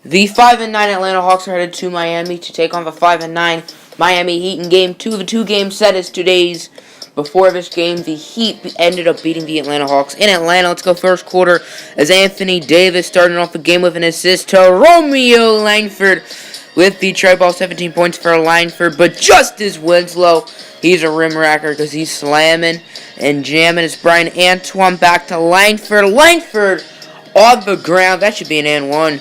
The 5-9 Atlanta Hawks are headed to Miami to take on the 5-9 Miami Heat in Game 2 of a two-game set as today's. Before this game, the Heat ended up beating the Atlanta Hawks in Atlanta. Let's go first quarter as Anthony Davis starting off the game with an assist to Romeo Langford with the try ball, 17 points for Langford. But Justice Winslow, he's a rim racker because he's slamming and jamming. It's Brian Antoine back to Langford. Langford on the ground. That should be an and one.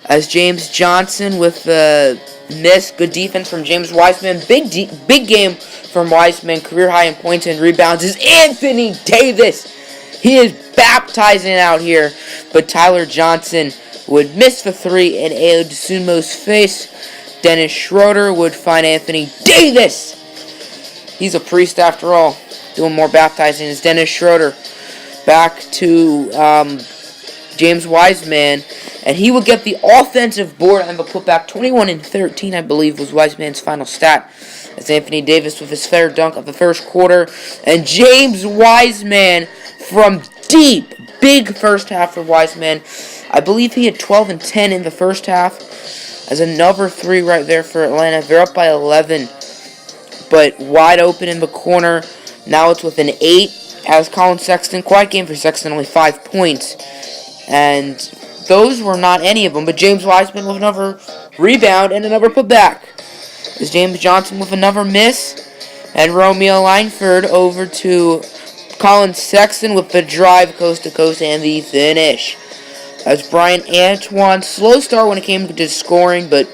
As James Johnson with the miss. Good defense from James Wiseman. Big game from Wiseman. Career high in points and rebounds is Anthony Davis. He is baptizing out here. But Tyler Johnson would miss the three in Ayo Dosunmu's face. Dennis Schroeder would find Anthony Davis. He's a priest after all. Doing more baptizing is Dennis Schroeder. Back to James Wiseman. And he will get the offensive board and the putback. 21-13, I believe, was Wiseman's final stat. As Anthony Davis with his fair dunk of the first quarter. And James Wiseman from deep. Big first half for Wiseman. I believe he had 12 and 10 in the first half. As another three right there for Atlanta. They're up by 11. But wide open in the corner. Now it's with an 8. As Colin Sexton. Quiet game for Sexton. Only 5 points. And those were not any of them, but James Wiseman with another rebound and another putback. As James Johnson with another miss. And Romeo Langford over to Colin Sexton with the drive coast to coast and the finish. As Brian Antoine, slow start when it came to scoring, but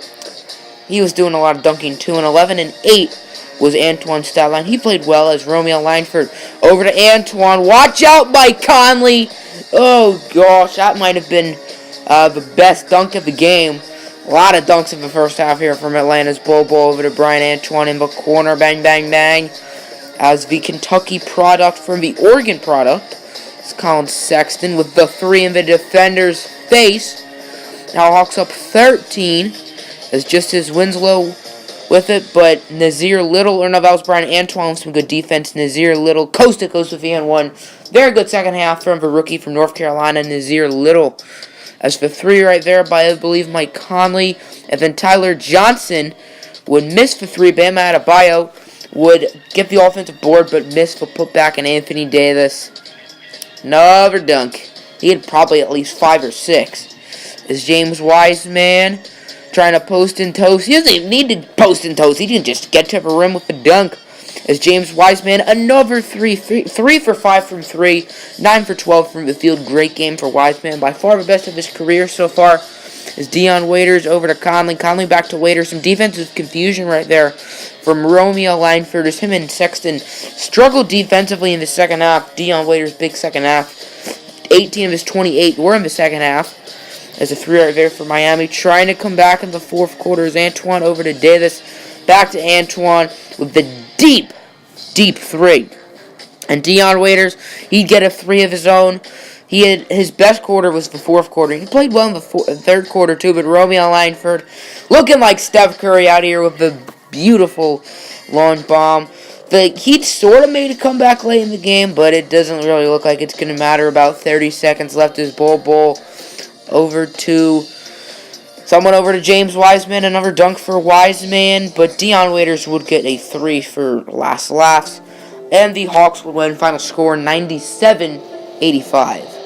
he was doing a lot of dunking too. And 11 and 8 was Antoine's stat line. He played well as Romeo Langford over to Antoine. Watch out, Mike Conley. Oh gosh, that might have been the best dunk of the game. A lot of dunks in the first half here from Atlanta's Bol over to Brian Antoine in the corner. Bang, bang, bang. As the Kentucky product from the Oregon product. It's Colin Sexton with the three in the defender's face. Now Hawks up 13. As Justice Winslow with it. But Nazir Little, or no, that was Brian Antoine with some good defense. Nazir Little, coast to coast with the N1. Very good second half from the rookie from North Carolina, Nazir Little. As for three right there by, I believe, Mike Conley. And then Tyler Johnson would miss the three. Bam Adebayo would get the offensive board, but miss the putback. And Anthony Davis, another dunk. He had probably at least 5 or 6. As James Wiseman trying to post and toast. He doesn't even need to post and toast. He can just get to the rim with the dunk. As James Wiseman, another 3 for 5 from 3, 9 for 12 from the field. Great game for Wiseman. By far the best of his career so far. As Dion Waiters over to Conley. Conley back to Waiters. Some defensive confusion right there from Romeo Langford. As him and Sexton struggled defensively in the second half. Dion Waiters, big second half. 18 of his 28 were in the second half. As a 3 right there for Miami. Trying to come back in the fourth quarter. As Antoine over to Davis. Back to Antoine with the deep 3. And Dion Waiters, he'd get a 3 of his own. He had his best quarter was the fourth quarter. He played well in the third quarter too, but Romeo Langford looking like Steph Curry out here with the beautiful long bomb. The Heat sort of made a comeback late in the game, but it doesn't really look like it's going to matter. About 30 seconds left as Bol over to someone over to James Wiseman, another dunk for Wiseman, but Dion Waiters would get a 3 for last laughs, and the Hawks would win. Final score 97-85.